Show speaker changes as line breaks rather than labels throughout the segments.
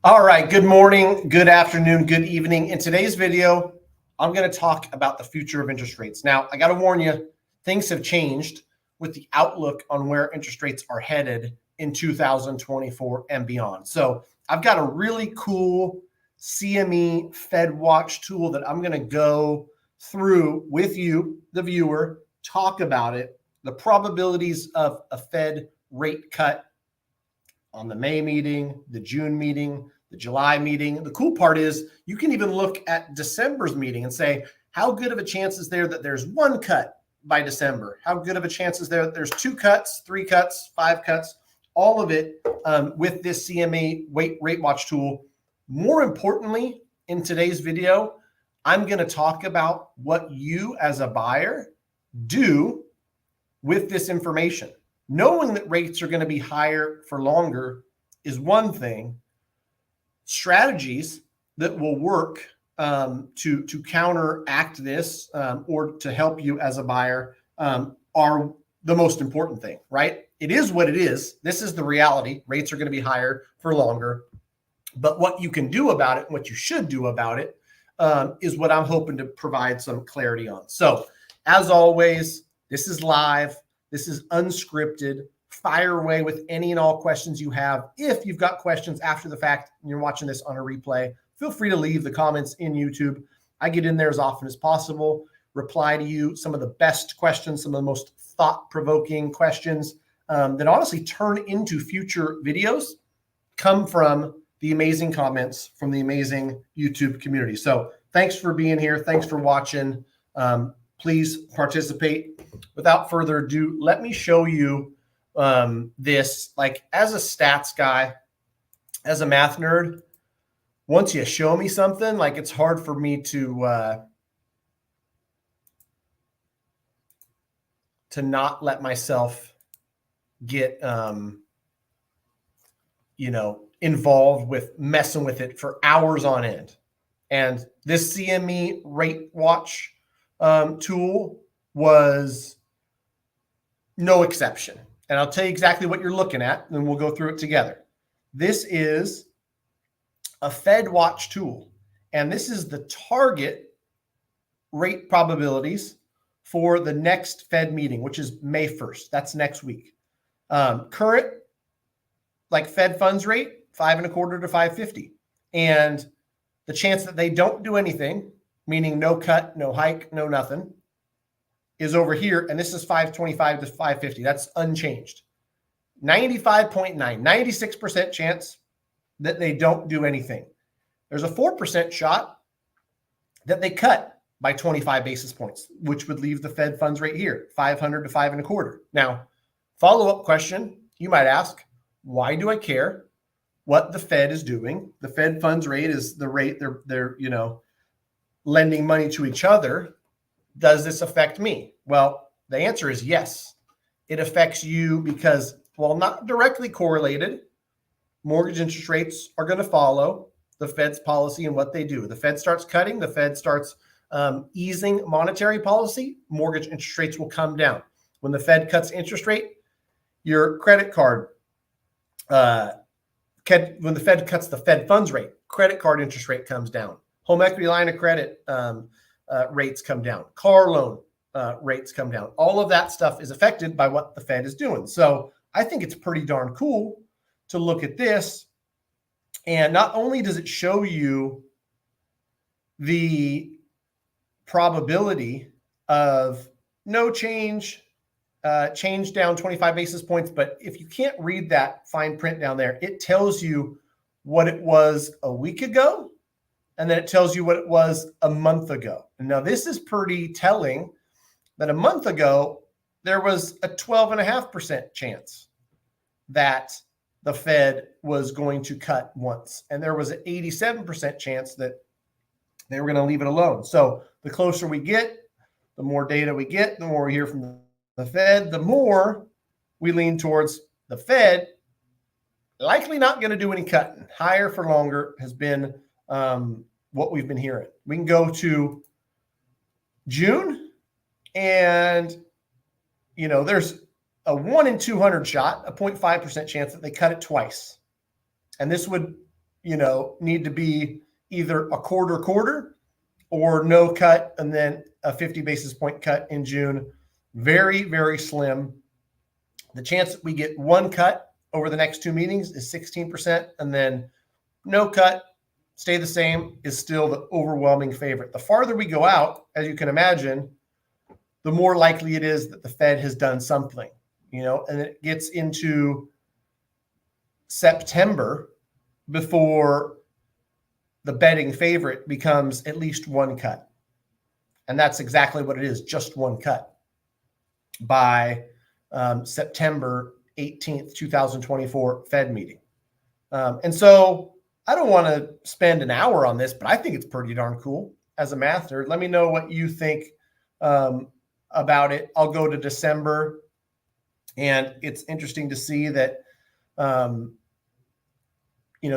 All right, good morning, good afternoon, good evening. In today's video, I'm going to talk about the future of interest rates. Now, I got to warn you, things have changed with the outlook on where interest rates are headed in 2024 and beyond. So I've got a really cool CME Fed Watch tool that I'm going to go through with you, the viewer, talk about it, the probabilities of a Fed rate cut on the May meeting, the June meeting, the July meeting. The cool part is you can even look at December's meeting and say, how good of a chance is there that there's one cut by December? How good of a chance is there that there's 2 cuts, 3 cuts, 5 cuts? All of it with this CME Rate Watch tool. More importantly, in today's video, I'm going to talk about what you as a buyer do with this information. Knowing that rates are going to be higher for longer is one thing. Strategies that will work to counteract this or to help you as a buyer are the most important thing, right? It is what it is. This is the reality. Rates are going to be higher for longer. But what you can do about it, what you should do about it, is what I'm hoping to provide some clarity on. So, as always, this is live. This is unscripted. Fire away with any and all questions you have. If you've got questions after the fact and you're watching this on a replay, feel free to leave the comments in YouTube. I get in there as often as possible, reply to you some of the best questions, some of the most thought-provoking questions that honestly turn into future videos come from the amazing comments from the amazing YouTube community. So thanks for being here. Thanks for watching. Please participate. Without further ado, let me show you this. Like, as a stats guy, as a math nerd, once you show me something, like, it's hard for me to not let myself get involved with messing with it for hours on end. And this CME Rate Watch tool was no exception. And I'll tell you exactly what you're looking at, and we'll go through it together. This is a Fed Watch tool, and this is the target rate probabilities for the next Fed meeting, which is May 1st. That's next week. Current, like, Fed funds rate, 5.25 to 5.50. And the chance that they don't do anything, meaning no cut, no hike, no nothing, is over here. And this is 5.25 to 5.50. That's unchanged. 95.9, 96% chance that they don't do anything. There's a 4% shot that they cut by 25 basis points, which would leave the Fed funds rate here, 500 to 5.25. Now, follow-up question, you might ask, why do I care what the Fed is doing? The Fed funds rate is the rate they're lending money to each other. Does this affect me? Well, the answer is yes. It affects you because, while not directly correlated, mortgage interest rates are going to follow the Fed's policy and what they do. The Fed starts cutting, the Fed starts easing monetary policy, mortgage interest rates will come down. When the Fed cuts interest rate, your credit card, when the Fed cuts the Fed funds rate, credit card interest rate comes down. Home equity line of credit rates come down. Car loan rates come down. All of that stuff is affected by what the Fed is doing. So I think it's pretty darn cool to look at this. And not only does it show you the probability of no change, change down 25 basis points, but if you can't read that fine print down there, it tells you what it was a week ago, and then it tells you what it was a month ago. And now this is pretty telling that a month ago, there was a 12.5% chance that the Fed was going to cut once. And there was an 87% chance that they were going to leave it alone. So the closer we get, the more data we get, the more we hear from the Fed, the more we lean towards the Fed likely not going to do any cutting. Higher for longer has been what we've been hearing. We can go to June, and there's a 1 in 200 shot, a 0.5% chance that they cut it twice. And this would, need to be either a quarter or no cut and then a 50 basis point cut in June. Very, very slim. The chance that we get one cut over the next two meetings is 16%, and then no cut, stay the same, is still the overwhelming favorite. The farther we go out, as you can imagine, the more likely it is that the Fed has done something, and it gets into September before the betting favorite becomes at least one cut. And that's exactly what it is, just one cut by September 18th, 2024 Fed meeting. And so I don't want to spend an hour on this, but I think it's pretty darn cool as a math nerd. Let me know what you think about it. I'll go to December, and it's interesting to see that,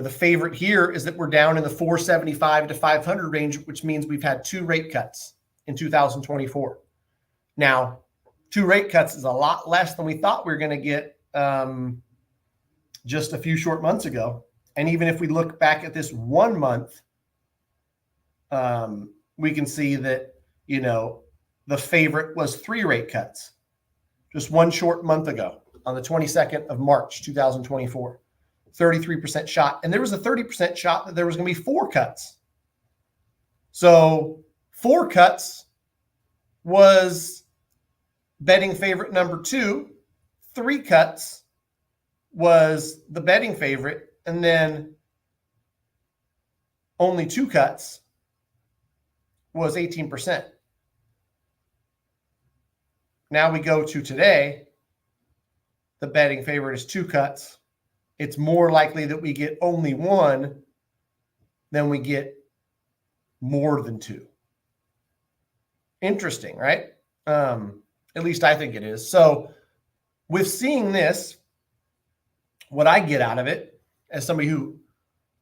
the favorite here is that we're down in the 475 to 500 range, which means we've had two rate cuts in 2024. Now, two rate cuts is a lot less than we thought we were going to get just a few short months ago. And even if we look back at this 1 month, we can see that, the favorite was three rate cuts just one short month ago on the 22nd of March, 2024, 33% shot. And there was a 30% shot that there was going to be four cuts. So 4 cuts was betting favorite number 2. 3 cuts was the betting favorite. And then only 2 cuts was 18%. Now we go to today. The betting favorite is 2 cuts. It's more likely that we get only 1 than we get more than 2. Interesting, right? At least I think it is. So with seeing this, what I get out of it as somebody who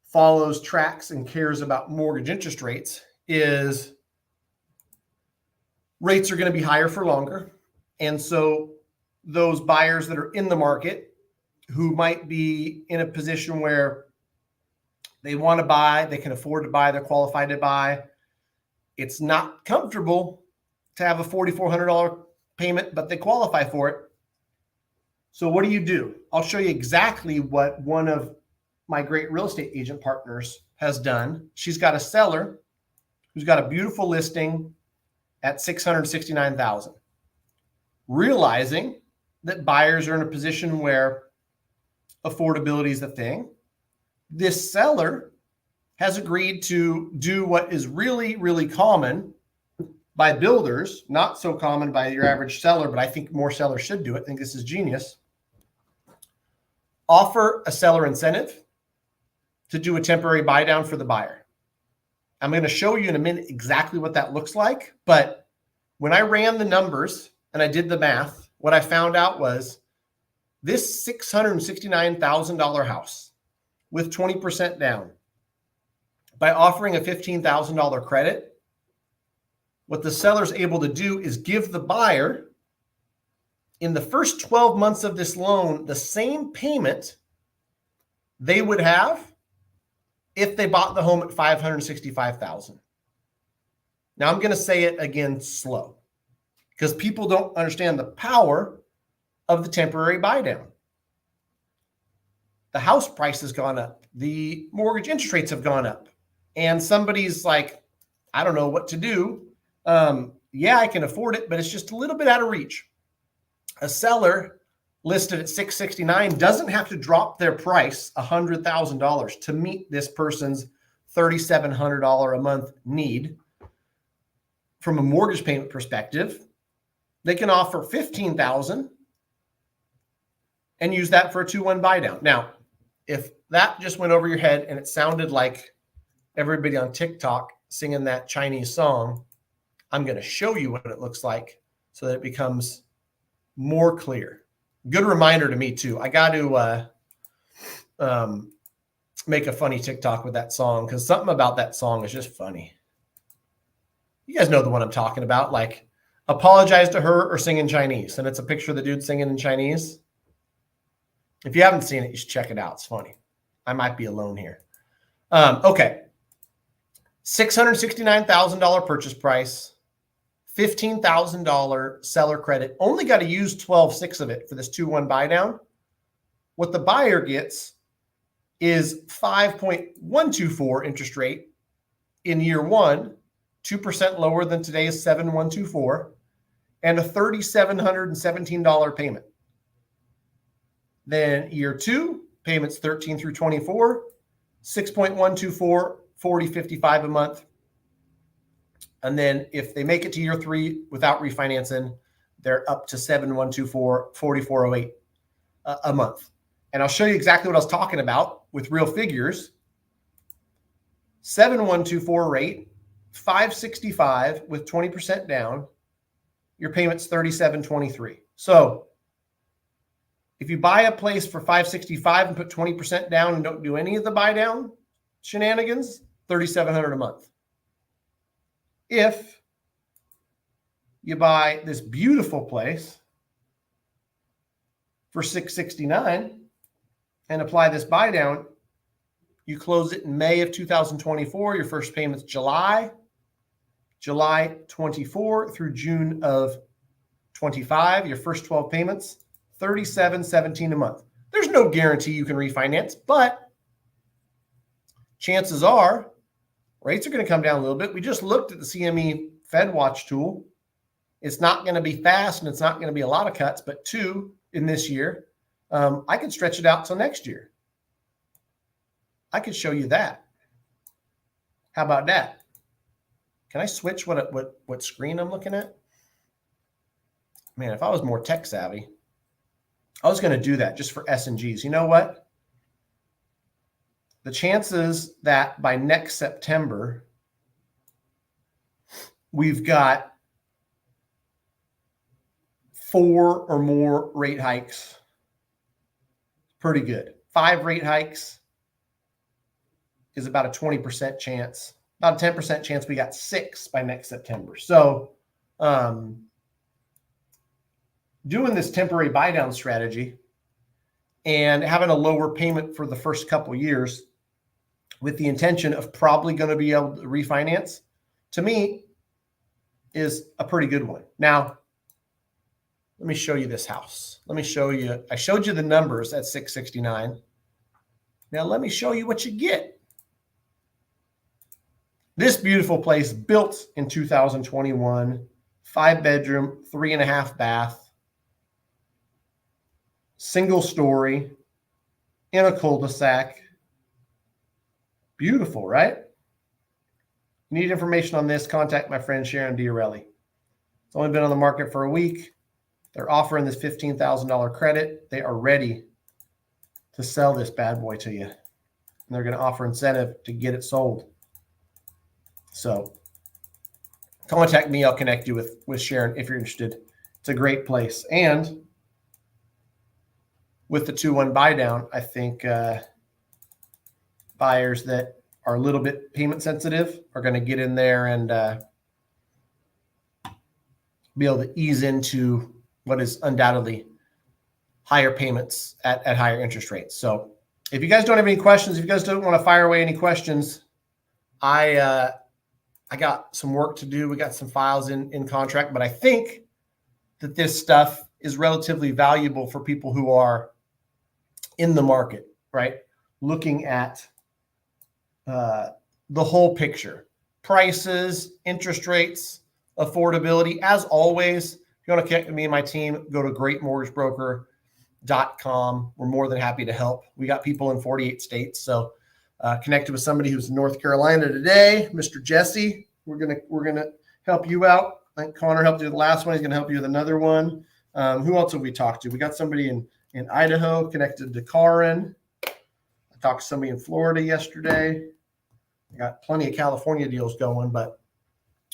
follows, tracks, and cares about mortgage interest rates is rates are going to be higher for longer. And so those buyers that are in the market who might be in a position where they want to buy, they can afford to buy, they're qualified to buy. It's not comfortable to have a $4,400 payment, but they qualify for it. So what do? I'll show you exactly what one of my great real estate agent partners has done. She's got a seller who's got a beautiful listing at $669,000, realizing that buyers are in a position where affordability is the thing. This seller has agreed to do what is really, really common by builders, not so common by your average seller, but I think more sellers should do it. I think this is genius. Offer a seller incentive to do a temporary buy down for the buyer. I'm going to show you in a minute exactly what that looks like. But when I ran the numbers and I did the math, what I found out was this $669,000 house with 20% down, by offering a $15,000 credit, what the seller's able to do is give the buyer in the first 12 months of this loan the same payment they would have if they bought the home at $565,000. Now I'm going to say it again slow because people don't understand the power of the temporary buy down. The house price has gone up. The mortgage interest rates have gone up. And somebody's like, I don't know what to do. Yeah, I can afford it, but it's just a little bit out of reach. A seller listed at $669,000 doesn't have to drop their price $100,000 to meet this person's $3,700 a month need. From a mortgage payment perspective, they can offer $15,000 and use that for a 2-1 buy down. Now, if that just went over your head and it sounded like everybody on TikTok singing that Chinese song, I'm going to show you what it looks like so that it becomes more clear. Good reminder to me too. I got to make a funny TikTok with that song because something about that song is just funny. You guys know the one I'm talking about, like apologize to her or sing in Chinese. And it's a picture of the dude singing in Chinese. If you haven't seen it, you should check it out. It's funny. I might be alone here. Okay. $669,000 purchase price, $15,000 seller credit. Only got to use 12.6 of it for this 2-1 buy down. What the buyer gets is 5.124 interest rate in year one, 2% lower than today's 7.124, and a $3,717 payment. Then year two, payments 13 through 24, 6.124, 40.55 a month. And then if they make it to year three without refinancing, they're up to 7.124, 44.08 a month. And I'll show you exactly what I was talking about with real figures. 7.124 rate, 5.65 with 20% down. Your payment's 37.23. So if you buy a place for 5.65 and put 20% down and don't do any of the buy down shenanigans, $3,700 a month. If you buy this beautiful place for $669 and apply this buy down, you close it in May of 2024. Your first payment's July 24 through June of 25. Your first 12 payments, $37.17 a month. There's no guarantee you can refinance, but chances are rates are going to come down a little bit. We just looked at the CME Fed Watch tool. It's not going to be fast and it's not going to be a lot of cuts, but 2 in this year. I could stretch it out till next year. I could show you that. How about that? Can I switch what screen I'm looking at? Man, if I was more tech savvy, I was going to do that just for S&Gs. You know what? The chances that by next September, we've got 4 or more rate hikes, pretty good. 5 rate hikes is about a 20% chance, about a 10% chance we got 6 by next September. So doing this temporary buy down strategy and having a lower payment for the first couple of years with the intention of probably going to be able to refinance, to me, is a pretty good one. Now, let me show you this house. Let me show you. I showed you the numbers at 669. Now, let me show you what you get. This beautiful place built in 2021, 5-bedroom, 3.5 bath, single story in a cul-de-sac. Beautiful, right? You need information on this, contact my friend Sharon Diarelli. It's only been on the market for a week. They're offering this $15,000 credit. They are ready to sell this bad boy to you. And they're going to offer incentive to get it sold. So contact me. I'll connect you with Sharon if you're interested. It's a great place. And with the 2-1 buy down, I think buyers that are a little bit payment sensitive are going to get in there and be able to ease into what is undoubtedly higher payments at higher interest rates. So if you guys don't have any questions, if you guys don't want to fire away any questions, I got some work to do. We got some files in contract, but I think that this stuff is relatively valuable for people who are in the market, right? Looking at the whole picture, prices, interest rates, affordability. As always, if you want to connect with me and my team, go to greatmortgagebroker.com. We're more than happy to help. We got people in 48 states. So connected with somebody who's in North Carolina today, Mr. Jesse. We're gonna help you out. I think Connor helped you with the last one. He's gonna help you with another one. Who else have we talked to? We got somebody in Idaho connected to Karin. I talked to somebody in Florida yesterday. I got plenty of California deals going, but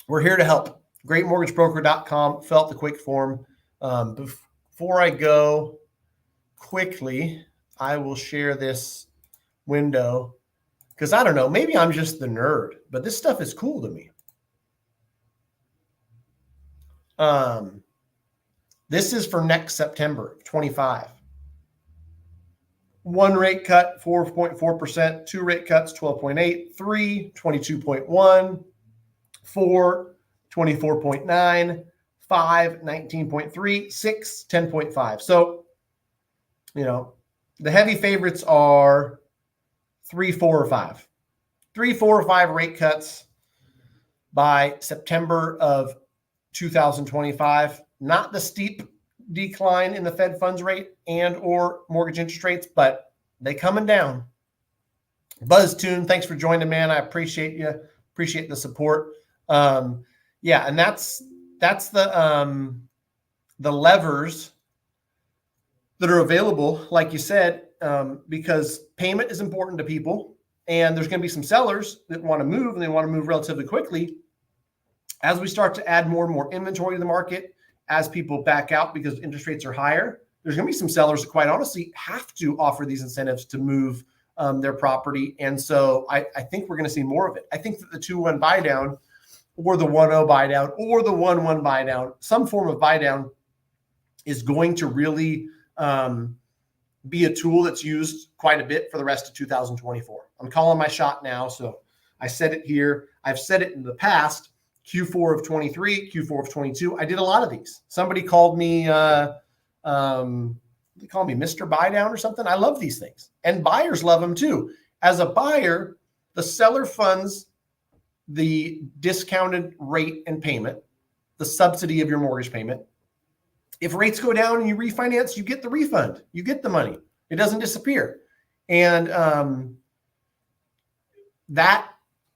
we're here to help. GreatMortgageBroker.com. Felt the quick form. Before I go quickly, I will share this window because I don't know, maybe I'm just the nerd, but this stuff is cool to me. This is for next September 25. One rate cut, 4.4%. Two rate cuts, 12.8. Three, 22.1. Four, 24.9. Five, 19.3. Six, 10.5. So, the heavy favorites are 3, 4, or 5. 3, 4, or 5 rate cuts by September of 2025. Not the steep decline in the Fed funds rate and or mortgage interest rates, but they coming down. BuzzTune, thanks for joining, man. I appreciate you. Appreciate the support. Yeah, and that's the levers that are available, like you said, because payment is important to people, and there's going to be some sellers that want to move, and they want to move relatively quickly. As we start to add more and more inventory to the market, as people back out because interest rates are higher, there's going to be some sellers that quite honestly have to offer these incentives to move their property. And so I think we're going to see more of it. I think that the 2-1 buy down or the 1-0 buy down or the 1-1 buy down, some form of buy down is going to really be a tool that's used quite a bit for the rest of 2024. I'm calling my shot now. So I said it here. I've said it in the past. Q4 of 23, Q4 of 22. I did a lot of these. Somebody called me, they call me Mr. Buy Down or something. I love these things, and buyers love them too. As a buyer, the seller funds the discounted rate and payment, the subsidy of your mortgage payment. If rates go down and you refinance, you get the refund. You get the money. It doesn't disappear. And that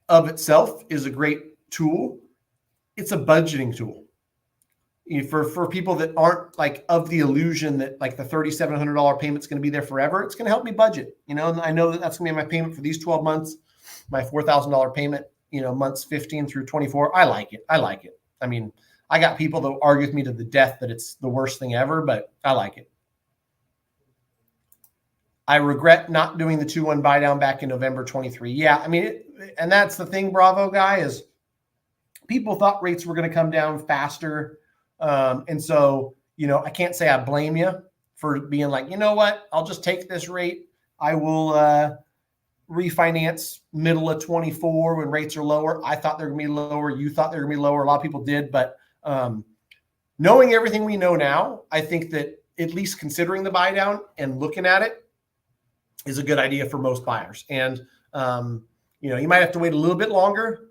of itself is a great tool. It's a budgeting tool for people that aren't like of the illusion that like the $3,700 payment is going to be there forever. It's going to help me budget, and I know that that's going to be my payment for these 12 months, my $4,000 payment, months 15 through 24. I like it. I mean, I got people that argue with me to the death that it's the worst thing ever, but I like it. I regret not doing the 2-1 buy down back in November 23. Yeah. I mean, and that's the thing, Bravo guy, is people thought rates were going to come down faster. And so, I can't say I blame you for being like, you know what, I'll just take this rate. I will refinance middle of 24 when rates are lower. I thought they're going to be lower. You thought they were going to be lower. A lot of people did. But knowing everything we know now, I think that at least considering the buy down and looking at it is a good idea for most buyers. And, you might have to wait a little bit longer,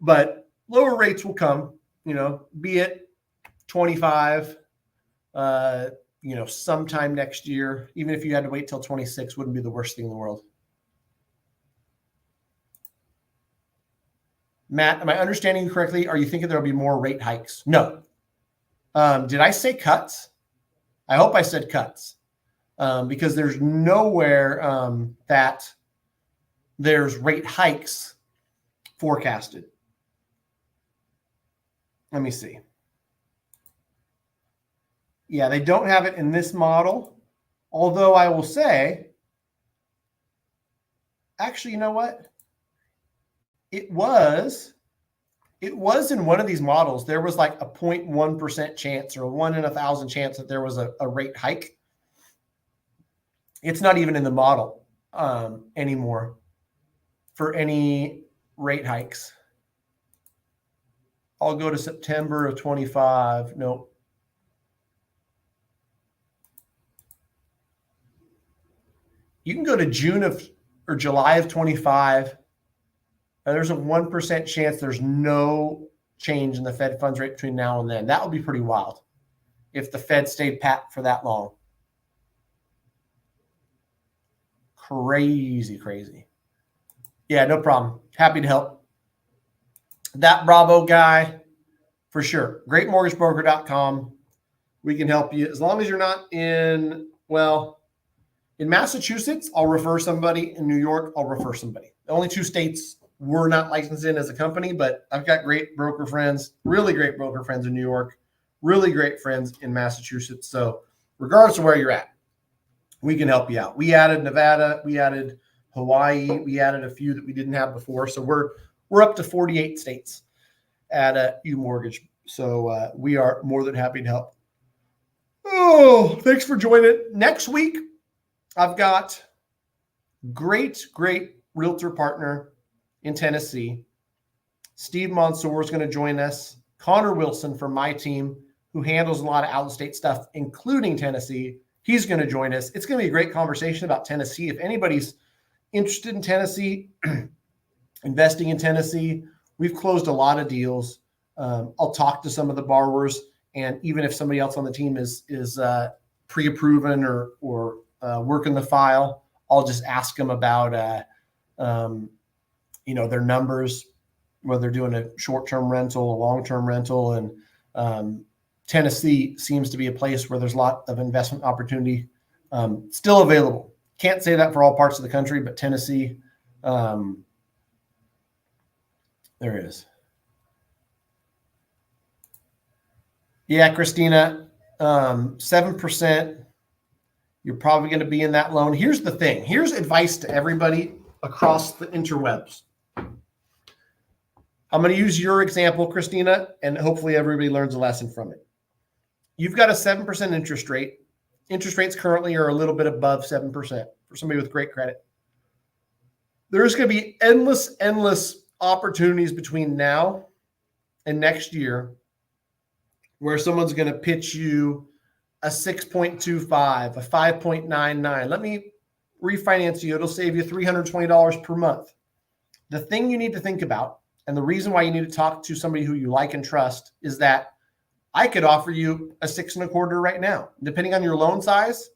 but lower rates will come, be it 25, sometime next year. Even if you had to wait till 26, wouldn't be the worst thing in the world. Matt, am I understanding you correctly? Are you thinking there'll be more rate hikes? No. Did I say cuts? I hope I said cuts, because there's nowhere that there's rate hikes forecasted. Let me see. Yeah, they don't have it in this model. Although I will say, actually, you know what? It was in one of these models. There was like a 0.1% chance or a 1 in 1,000 chance that there was a rate hike. It's not even in the model anymore for any rate hikes. I'll go to September of 25. Nope. You can go to June or July of 25. And there's a 1% chance there's no change in the Fed funds rate between now and then. That would be pretty wild if the Fed stayed pat for that long. Crazy. Yeah, no problem. Happy to help. That Bravo guy, for sure. GreatMortgageBroker.com. We can help you as long as you're not in Massachusetts, I'll refer somebody. In New York, I'll refer somebody. The only 2 states we're not licensed in as a company, but I've got great broker friends, really great broker friends in New York, really great friends in Massachusetts. So regardless of where you're at, we can help you out. We added Nevada, we added Hawaii, we added a few that we didn't have before. So we're up to 48 states at U-Mortgage. So we are more than happy to help. Oh, thanks for joining. Next week, I've got Great realtor partner in Tennessee. Steve Mansour is going to join us. Connor Wilson from my team, who handles a lot of out-of-state stuff, including Tennessee, he's going to join us. It's going to be a great conversation about Tennessee. If anybody's interested in Tennessee, investing in Tennessee, we've closed a lot of deals. I'll talk to some of the borrowers, and even if somebody else on the team is pre-approven or working the file, I'll just ask them about their numbers, whether they're doing a short-term rental, a long-term rental, and Tennessee seems to be a place where there's a lot of investment opportunity still available. Can't say that for all parts of the country, but Tennessee, there it is. Yeah, Christina, 7%. You're probably going to be in that loan. Here's the thing. Here's advice to everybody across the interwebs. I'm going to use your example, Christina, and hopefully everybody learns a lesson from it. You've got a 7% interest rate. Interest rates currently are a little bit above 7% for somebody with great credit. There's going to be endless opportunities between now and next year where someone's going to pitch you a 6.25, a 5.99. Let me refinance you. It'll save you $320 per month. The thing you need to think about, and the reason why you need to talk to somebody who you like and trust, is that I could offer you a 6.25 right now. Depending on your loan size,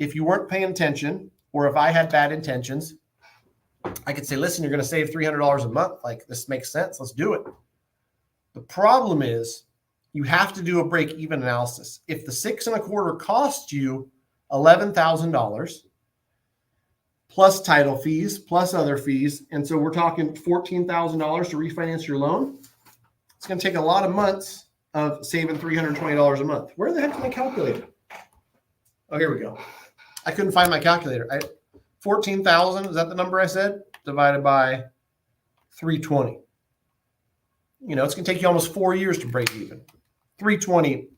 if you weren't paying attention, or if I had bad intentions, I could say, listen, you're going to save $300 a month. Like, this makes sense. Let's do it. The problem is you have to do a break-even analysis. If the 6.25 costs you $11,000 plus title fees, plus other fees, and so we're talking $14,000 to refinance your loan, it's going to take a lot of months of saving $320 a month. Where the heck is my calculator? Oh, here we go. I couldn't find my calculator. 14,000, is that the number I said? Divided by 320. It's going to take you almost 4 years to break even. 320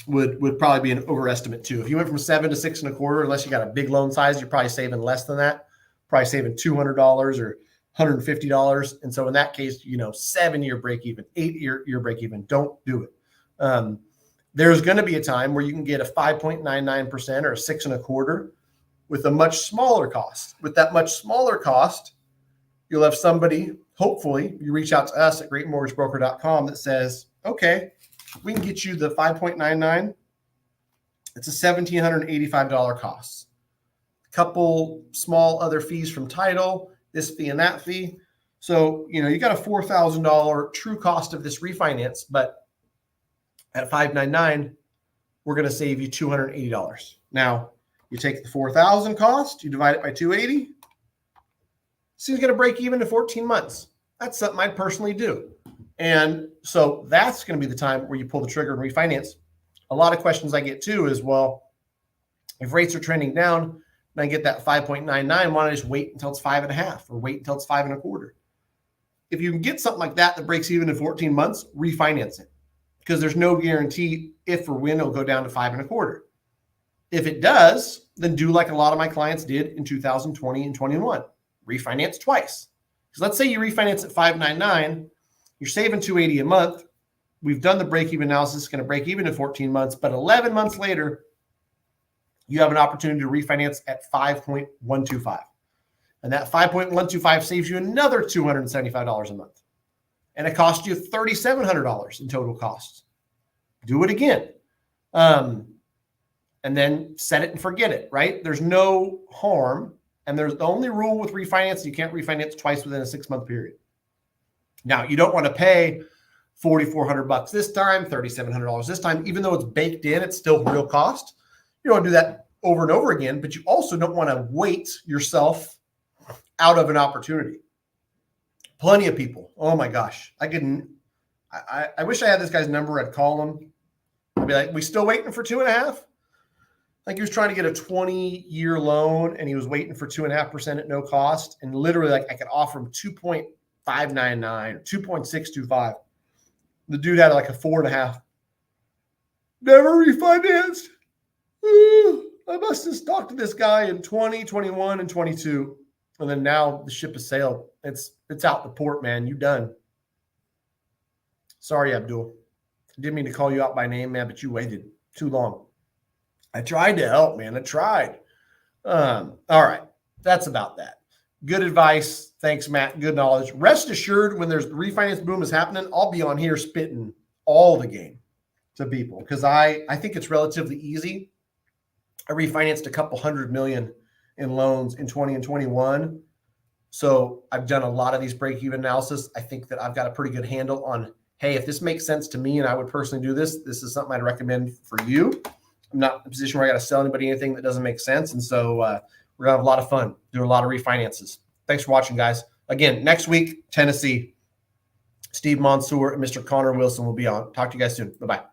would probably be an overestimate too. If you went from 7 to 6.25, unless you got a big loan size, you're probably saving less than that. Probably saving $200 or $150. And so in that case, 7-year break even, 8-year break even. Don't do it. There's going to be a time where you can get a 5.99% or a 6.25 with a much smaller cost. With that much smaller cost, you'll have somebody, hopefully, you reach out to us at greatmortgagebroker.com that says, okay, we can get you the 5.99. It's a $1,785 cost. A couple small other fees from title, this fee and that fee. So, you got a $4,000 true cost of this refinance, but at 5.99, we're going to save you $280. Now, you take the $4,000 cost, you divide it by 280. So you're going to break even in 14 months. That's something I'd personally do. And so that's going to be the time where you pull the trigger and refinance. A lot of questions I get too is, well, if rates are trending down and I get that 5.99, why don't I just wait until it's 5.5 or wait until it's 5.25? If you can get something like that breaks even in 14 months, refinance it, because there's no guarantee if or when it'll go down to 5.25. If it does, then do like a lot of my clients did in 2020 and 21, refinance twice. Because let's say you refinance at 5.99, you're saving $280 a month. We've done the break-even analysis, it's going to break even in 14 months, but 11 months later, you have an opportunity to refinance at 5.125. And that 5.125 saves you another $275 a month. And it costs you $3,700 in total costs. Do it again. And then set it and forget it, right? There's no harm. And there's the only rule with refinance, you can't refinance twice within a 6-month period. Now, you don't want to pay $4,400 this time, $3,700 this time, even though it's baked in, it's still real cost. You don't want to do that over and over again, but you also don't want to wait yourself out of an opportunity. Plenty of people. Oh my gosh. I wish I had this guy's number. I'd call him. I'd be like, we still waiting for 2.5? I think he was trying to get a 20-year loan and he was waiting for 2.5% at no cost. And literally, like, I could offer him 2.599 or 2.625. The dude had like a 4.5. Never refinanced. I must have talked to this guy in 20, 21, and 22. And then now the ship has sailed. It's out the port, man. You done. Sorry, Abdul. I didn't mean to call you out by name, man, but you waited too long. I tried to help, man. I tried. All right. That's about that. Good advice. Thanks, Matt. Good knowledge. Rest assured, when there's the refinance boom is happening, I'll be on here spitting all the game to people because I think it's relatively easy. I refinanced a couple $100 million in loans in 20 and 21. So I've done a lot of these break-even analysis. I think that I've got a pretty good handle on, hey, if this makes sense to me and I would personally do this, this is something I'd recommend for you. I'm not in a position where I got to sell anybody anything that doesn't make sense. And so we're going to have a lot of fun doing a lot of refinances. Thanks for watching, guys. Again, next week, Tennessee, Steve Mansour and Mr. Connor Wilson will be on. Talk to you guys soon. Bye-bye.